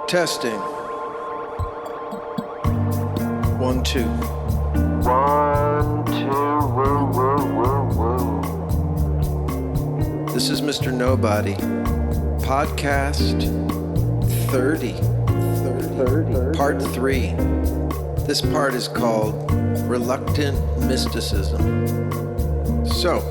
Testing. 1, 2. 1, 2, woo, woo, woo, woo. This is Mr.Nobody. Podcast 30. Part 3. This part is called Reluctant Mysticism. So,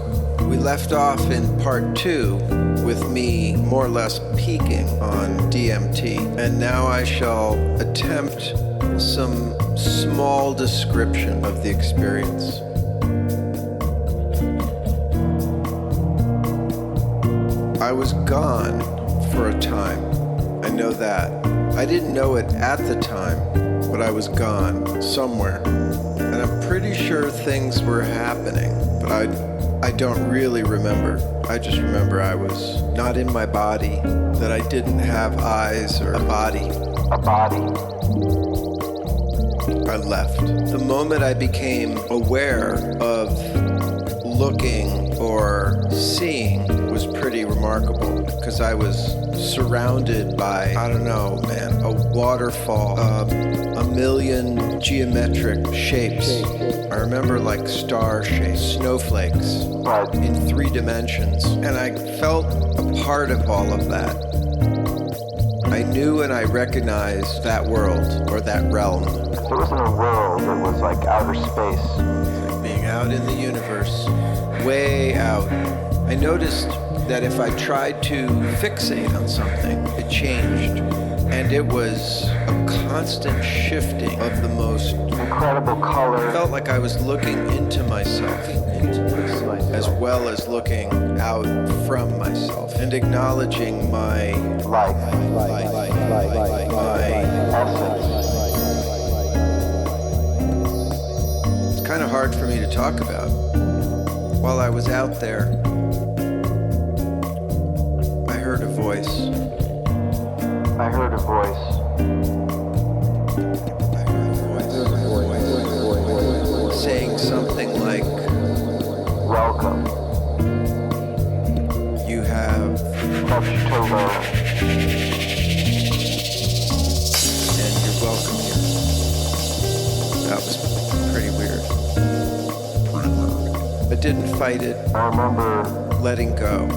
we left off in part 2 with me more or less peaking on DMT, and now I shall attempt some small description of the experience. I was gone for a time. I know that. I didn't know it at the time, but I was gone somewhere. And I'm pretty sure things were happening, but I don't really remember. I just remember I was not in my body, that I didn't have eyes or a body. I left. The moment I became aware of looking or seeing was pretty remarkable, because I was surrounded by, I don't know, man, a waterfall, a million geometric shapes. I remember like star shapes, snowflakes in 3 dimensions, and I felt a part of all of that. I knew and I recognized that world or that realm. It wasn't a world, it was like outer space. Being out in the universe, way out. I noticed that if I tried to fixate on something, it changed. And it was a constant shifting of the most incredible color. I felt like I was looking into myself, as well as looking out from myself, and acknowledging my life, my essence. It's kind of hard for me to talk about. While I was out there, I heard a voice. Saying something like, welcome. You have touched to learn. And you're welcome here. That was pretty weird. I didn't fight it. I remember letting go.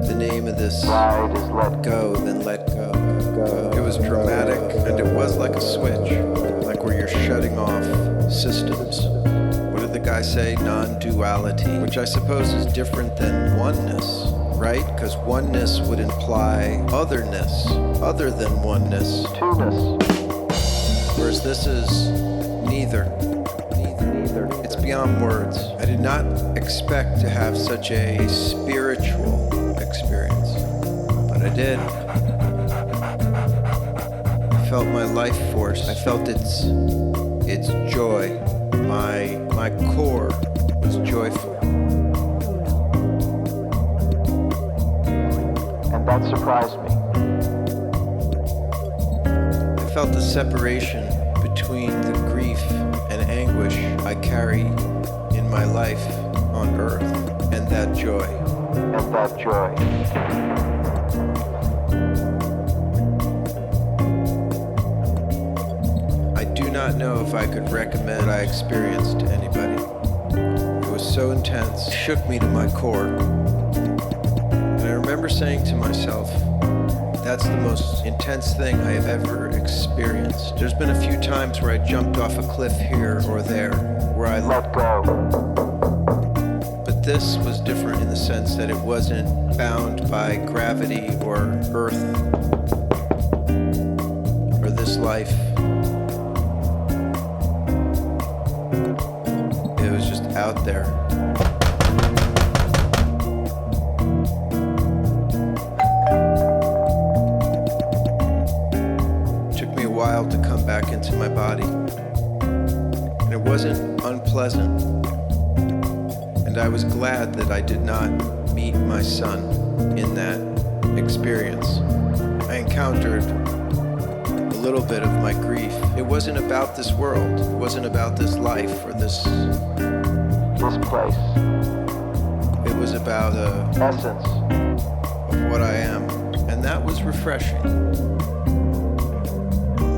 The name of this ride is let go, then let go. It was dramatic, and it was like a switch, like where you're shutting off systems. What did the guy say? Non-duality, which I suppose is different than oneness, right? Because oneness would imply otherness, other than oneness. two-ness. Whereas this is neither. It's beyond words. I did not expect to have such a spiritual experience, but I did. I felt my life force. I felt its joy. My core was joyful. And that surprised me. I felt the separation between the grief and anguish I carry in my life on earth, and that joy. I do not know if I could recommend what I experienced to anybody. It was so intense, it shook me to my core. And I remember saying to myself, that's the most intense thing I have ever experienced. There's been a few times where I jumped off a cliff here or there, where I let go. But this was different in the sense that it wasn't bound by gravity or earth or this life. It was just out there. While to come back into my body, and it wasn't unpleasant, and I was glad that I did not meet my son in that experience. I encountered a little bit of my grief. It wasn't about this world, it wasn't about this life or this place. It was about the essence of what I am. that was refreshing.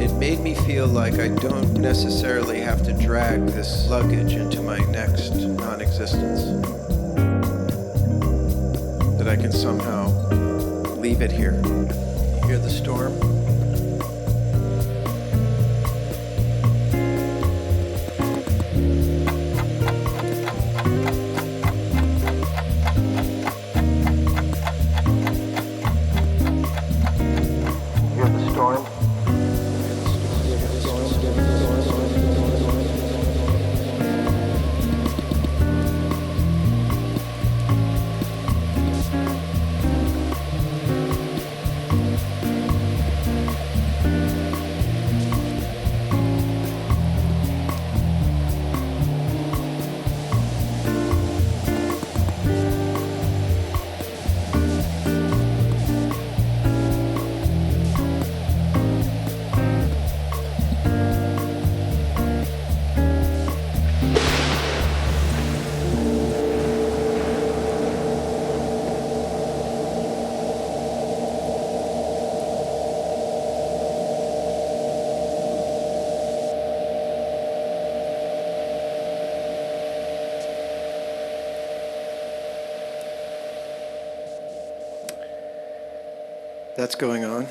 It made me feel like I don't necessarily have to drag this luggage into my next non-existence. That I can somehow leave it here. Hear the storm? That's going on.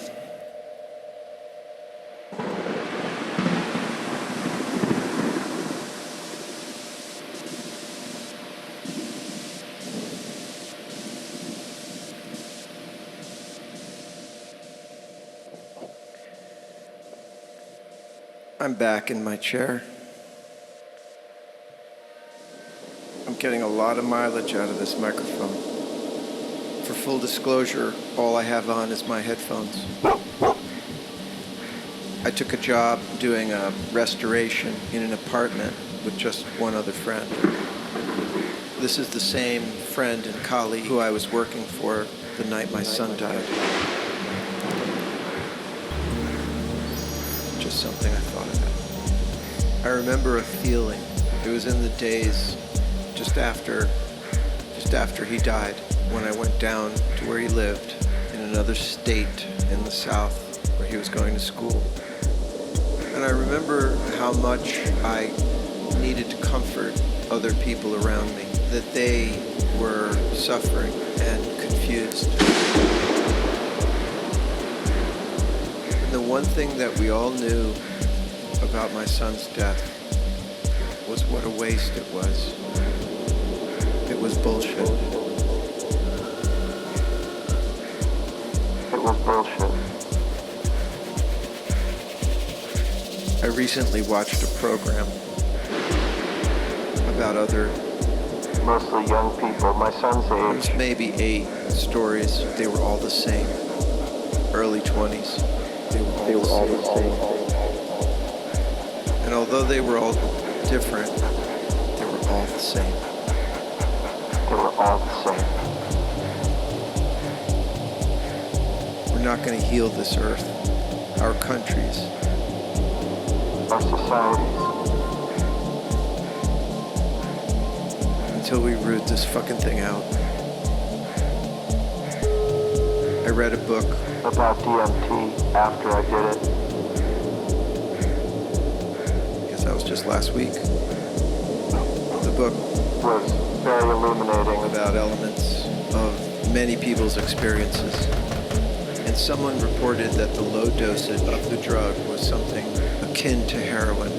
I'm back in my chair. I'm getting a lot of mileage out of this microphone. For full disclosure, all I have on is my headphones. I took a job doing a restoration in an apartment with just one other friend. This is the same friend and colleague who I was working for the night my son died. Just something I thought about. I remember a feeling. It was in the days just after he died, when I went down to where he lived in another state in the South where he was going to school. And I remember how much I needed to comfort other people around me, that they were suffering and confused. And the one thing that we all knew about my son's death was what a waste it was. It was bullshit. It was bullshit. I recently watched a program about other, Mostly young people, my son's there was age. maybe 8 stories. They were all the same. Early 20s. They were all the same. And although they were all different, they were all the same. They were all the same. We're not going to heal this earth, our countries, Our societies. until we root this fucking thing out. I read a book About DMT after I did it. because that was just last week. The book Was very illuminating. about elements of many people's experiences. And someone reported that the low dosage of the drug was something akin to heroin.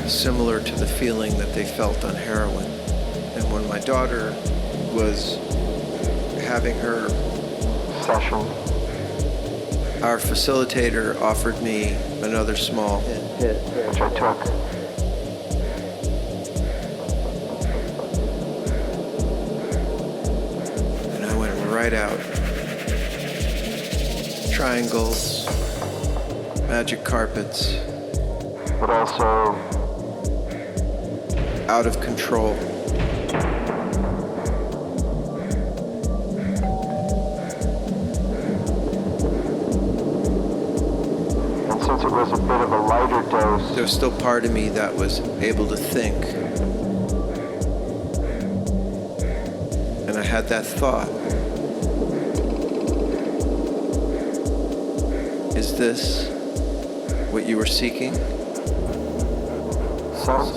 Similar to the feeling that they felt on heroin. And when my daughter was having her Session. our facilitator offered me another small hit. Which I took. And I went right out. Triangles, magic carpets, But also out of control. and since it was a bit of a lighter dose, There was still part of me that was able to think. And I had that thought. Is this what you were seeking? Son?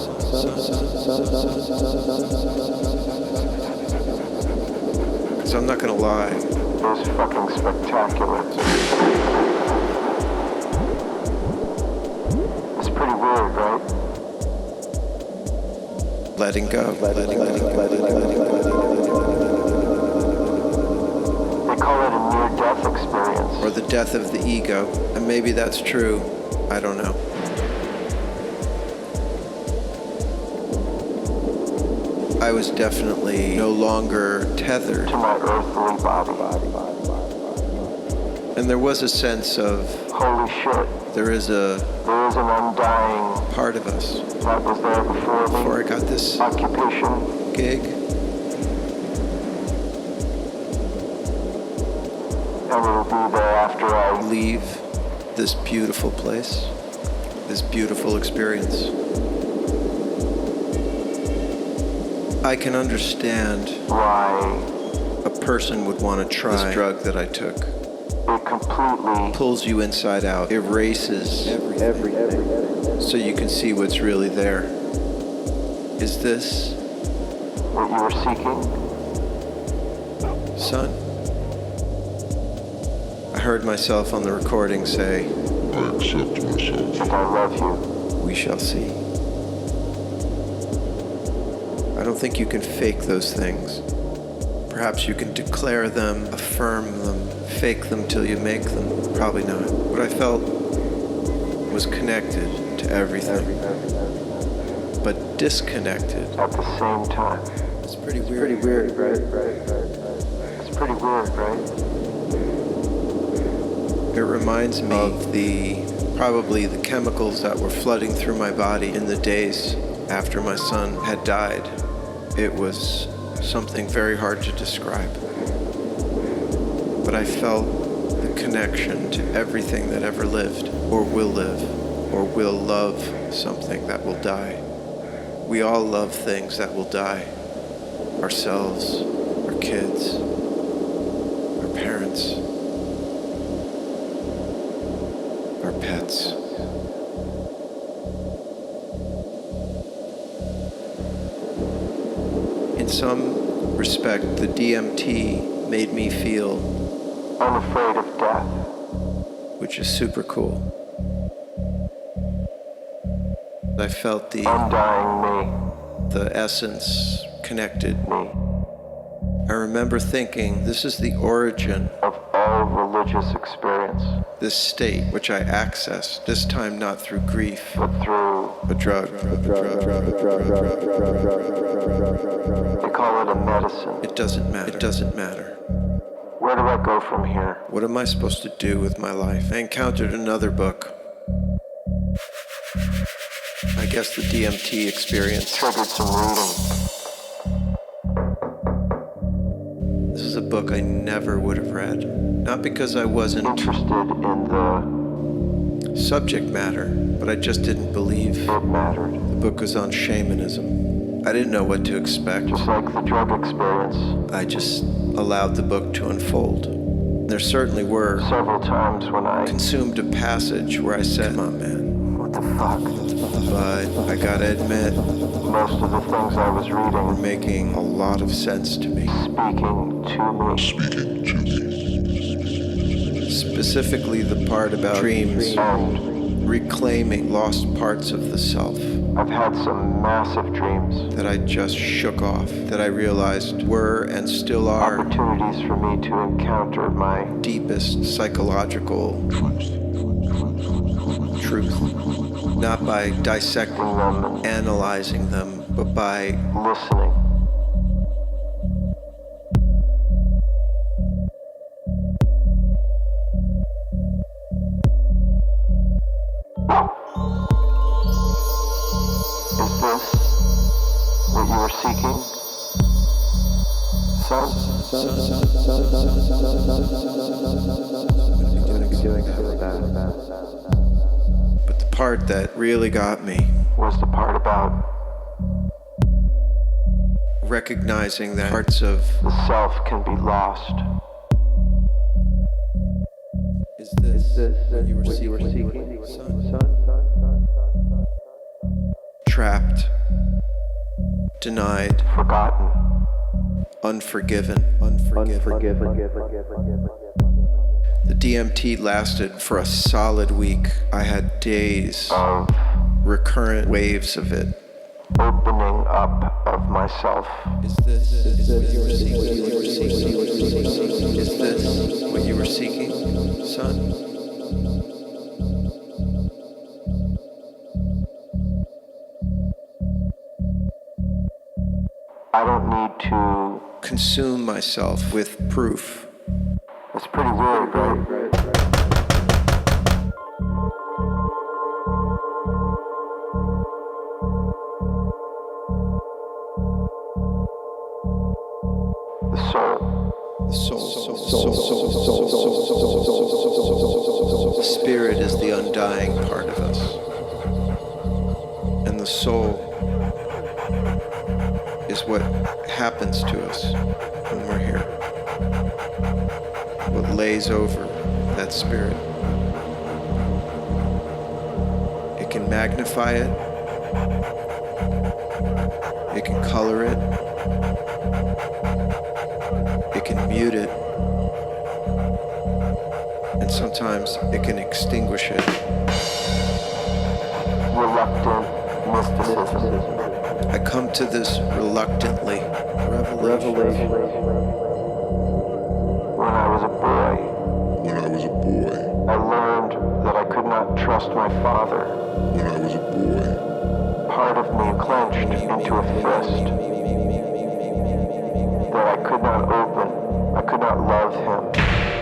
Because I'm not gonna lie. It was fucking spectacular. It's pretty weird, right? Letting go. They call it a near-death experience. Or the death of the ego. And maybe that's true. I don't know. I was definitely no longer tethered To my earthly body. and there was a sense of Holy shit. there is an undying part of us that was there before me. before I got this Occupation. gig. And it'll be there after I Leave this beautiful place, this beautiful experience. I can understand why a person would want to try this drug that I took. it completely Pulls you inside out, erases everything. so you can see what's really there. Is this, What you were seeking? son? I heard myself on the recording say, I accept myself. And I love you. we shall see. I don't think you can fake those things. Perhaps you can declare them, affirm them, fake them till you make them. Probably not. What I felt was connected to everything, but disconnected. At the same time. It's pretty weird. Pretty weird, right? It's pretty weird, right? It reminds me of probably the chemicals that were flooding through my body in the days after my son had died. It was something very hard to describe. But I felt the connection to everything that ever lived, or will live, or will love something that will die. We all love things that will die. Ourselves, our kids, our parents, our pets. In some respect, the DMT made me feel Unafraid of death. which is super cool. I felt Undying the essence connected. me. I remember thinking, this is the origin, Of all religious experience. this state which I access, this time not through grief, But through, a drug. they call it a medicine. It doesn't matter. It doesn't matter. Where do I go from here? What am I supposed to do with my life? I encountered another book. I guess the DMT experience. Triggered some reading. This is a book I never would have read. Not because I wasn't Interested in the subject matter, but I just didn't believe. it mattered. The book was on shamanism. I didn't know what to expect. Just like the drug experience. I just allowed the book to unfold. There certainly were Several times when I consumed a passage where I said, come on, man. what the fuck? But I gotta admit, Most of the things I was were reading making a lot of sense to me. speaking to me. Speaking to me. Specifically the part about dreams, And reclaiming lost parts of the self I've had some massive dreams. that I just shook off, that I realized were and still are Opportunities for me to encounter my deepest psychological truth. Not by dissecting them and analyzing them, but by listening. Is this what you were seeking? Son? But the part that really got me, Was the part about recognizing that parts of the self can be lost. Is this what you were seeking, son? Trapped, denied, Forgotten. unforgiven. The DMT lasted for a solid week. I had days Of recurrent waves of it. opening up of myself. Is this what you were seeking? Is this what you were seeking, son? I don't need to. Consume myself with proof. It's pretty weird, right? The The spirit is the undying part of us. And the soul is what happens to us when we're here. What lays over that spirit. It can magnify it. It can color it. It can mute it. And sometimes it can extinguish it. reluctant mysticism. I come to this reluctantly. Revelation. When I was a boy, When I was a boy, I learned that I could not trust my father. when I was a boy, Part of me clenched into a fist that I could not open. I could not love him.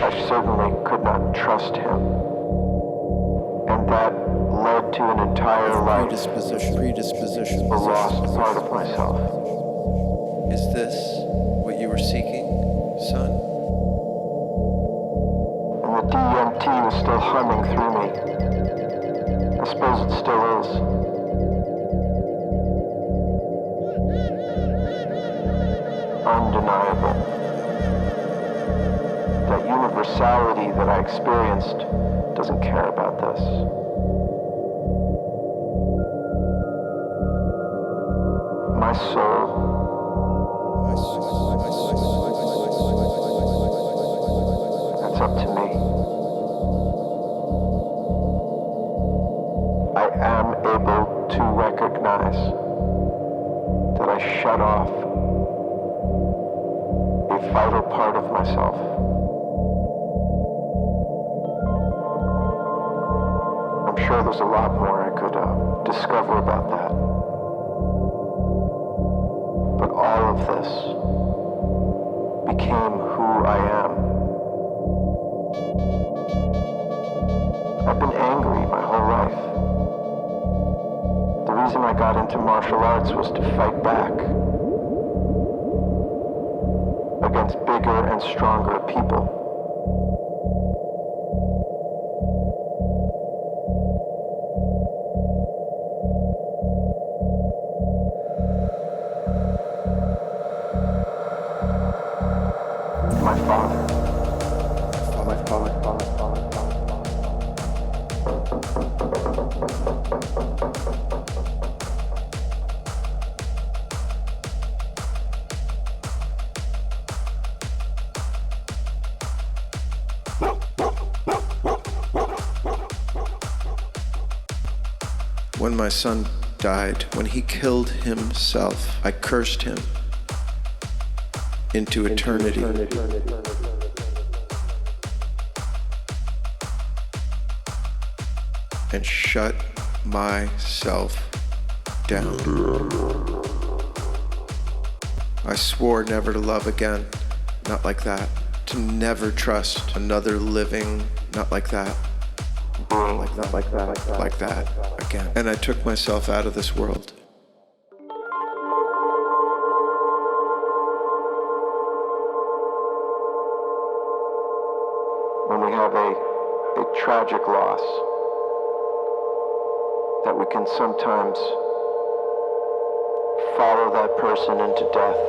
I certainly could not trust him. And that led to an entire life, Predisposition. a lost part of myself. Is this what you were seeking, son? And the DMT was still humming through me. I suppose it still is. Undeniable. That universality that I experienced doesn't care about this. My soul That's up to me. I am able to recognize that I shut off a vital part of myself. I'm sure there's a lot more I could discover about that. But all of this became who I am. I've been angry my whole life. The reason I got into martial arts was to fight back against bigger and stronger people. My father. When my son died, when he killed himself, I cursed him into eternity. And shut myself down. I swore never to love again, not like that. To never trust another living, not like that. Like that again. And I took myself out of this world. When we have a tragic loss, that we can sometimes follow that person into death.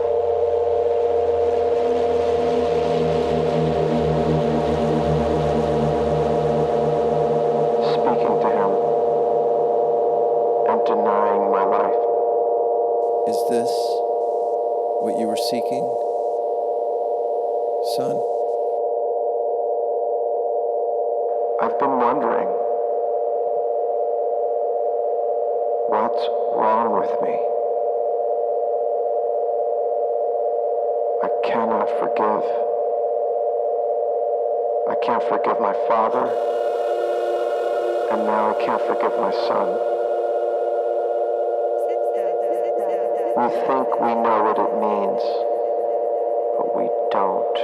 seeking, son? I've been wondering, what's wrong with me? I cannot forgive. I can't forgive my father, and now I can't forgive my son. We think we know what it means, but we don't.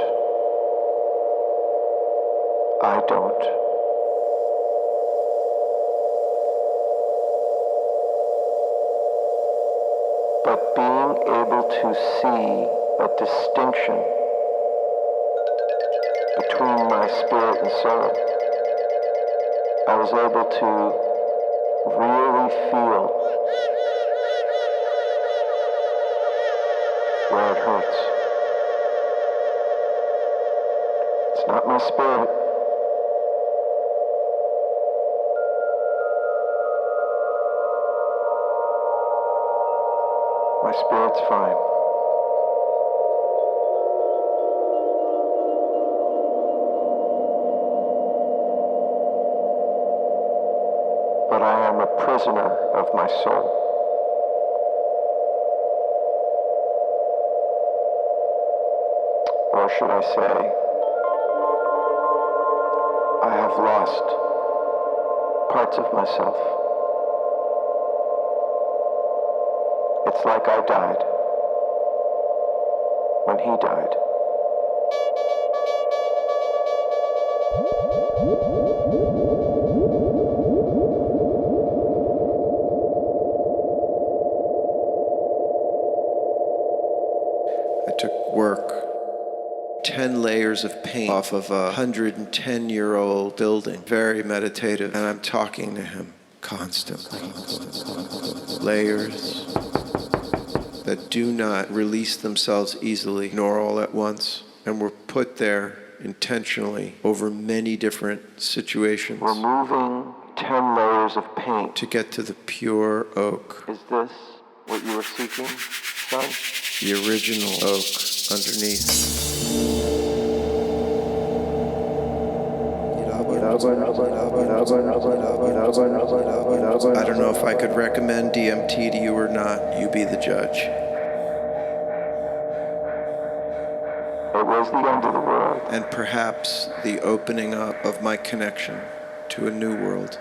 I don't. But being able to see a distinction between my spirit and soul, I was able to really feel where it hurts. It's not my spirit. My spirit's fine. But I am a prisoner of my soul. Or should I say, I have lost parts of myself. It's like I died when he died. I took work, 10 layers of paint off of a 110-year-old building, very meditative, and I'm talking to him constantly. Layers that do not release themselves easily, nor all at once, and were put there intentionally over many different situations. Removing 10 layers of paint. To get to the pure oak. Is this what you were seeking, son? The original oak underneath. I don't know if I could recommend DMT to you or not. You be the judge. It was the end of the world. And perhaps the opening up of my connection to a new world.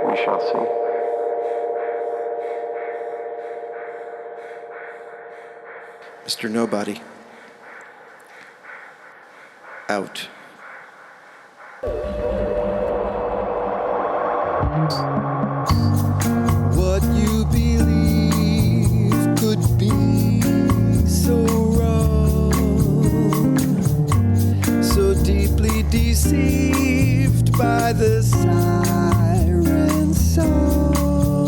We shall see. Mr.Nobody. Out. What you believe could be so wrong, so deeply deceived by the siren song.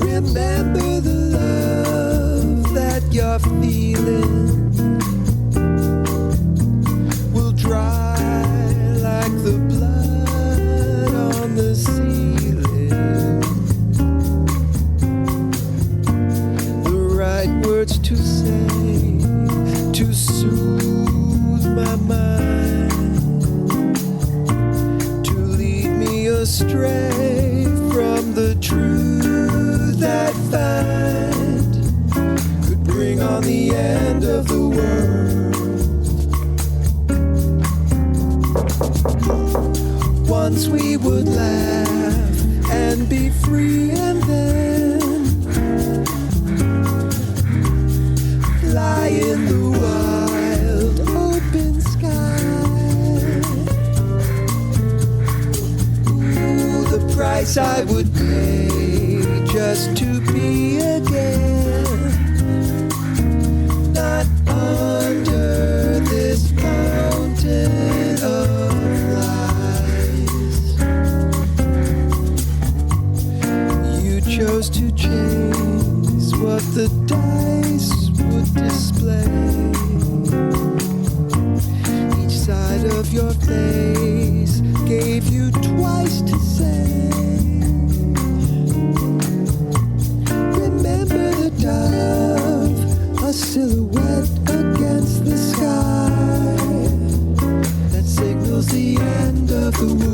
Remember the love that you're feeling will dry like the blood on the ceiling. The right words to say to soothe my mind, to lead me astray from the truth I find could bring on the end of the world. Once we would laugh and be free, and then fly in the wild open sky. Ooh, the price I would pay just to be again, not under this mountain of lies. You chose to chase what the dice would display. of your face gave you twice to say. Remember the dove, a silhouette against the sky that signals the end of the world.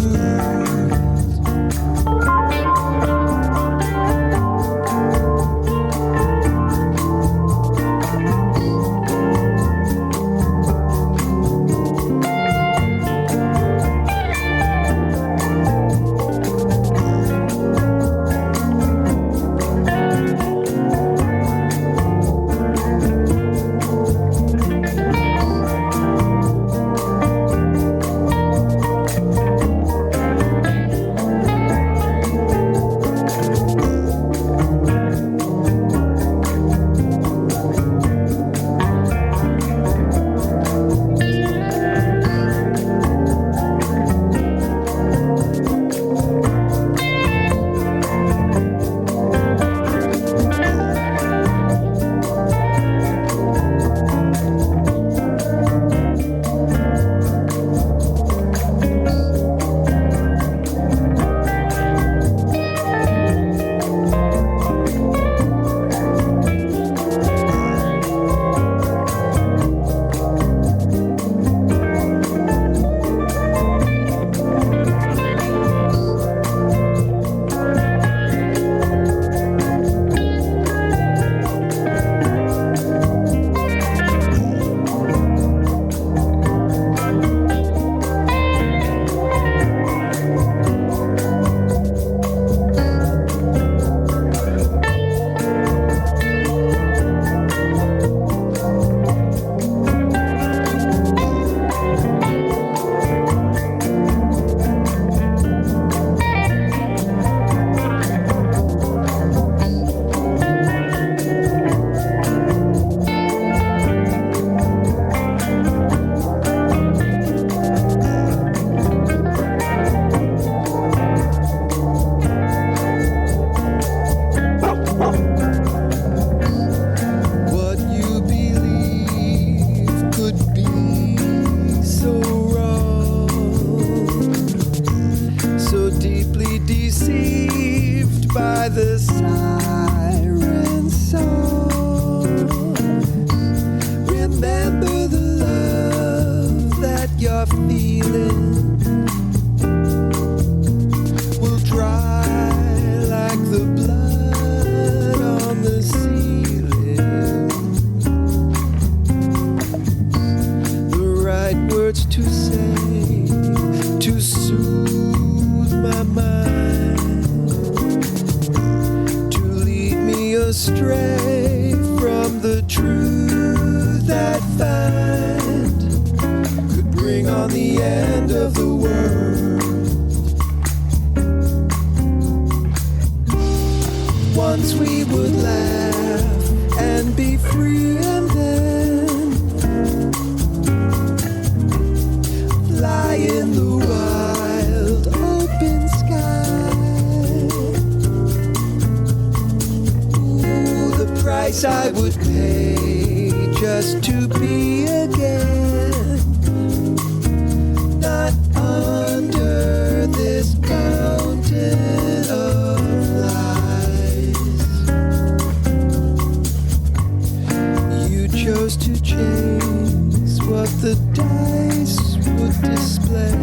By the siren song, remember the love that you're feeling will dry like the blood on the ceiling. The right words to say to soothe my mind, astray from the truth that find could bring on the end of the world. Once we would laugh and be free, and then fly in the wild open sky. Price I would pay just to be again, not under this mountain of lies. You chose to chase what the dice would display.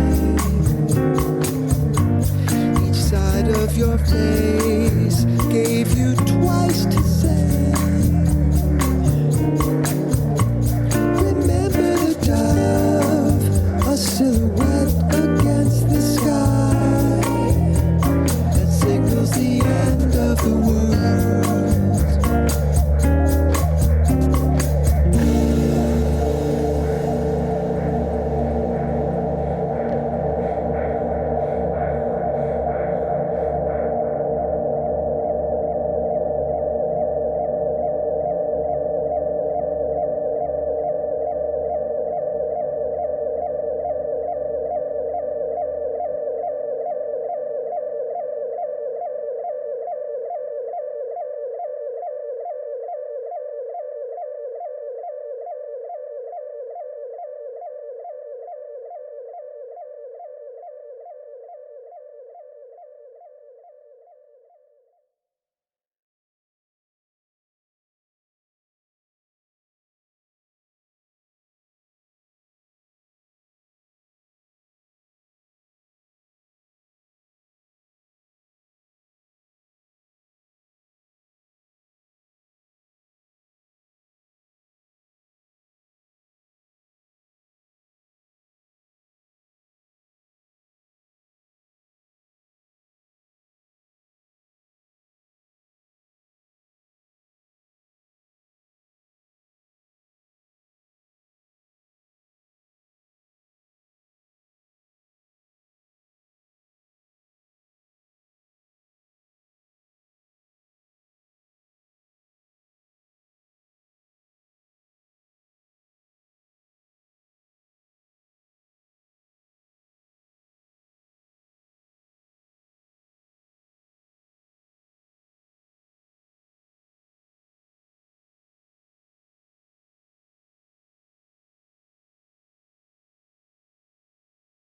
Each side of your face gave you twice to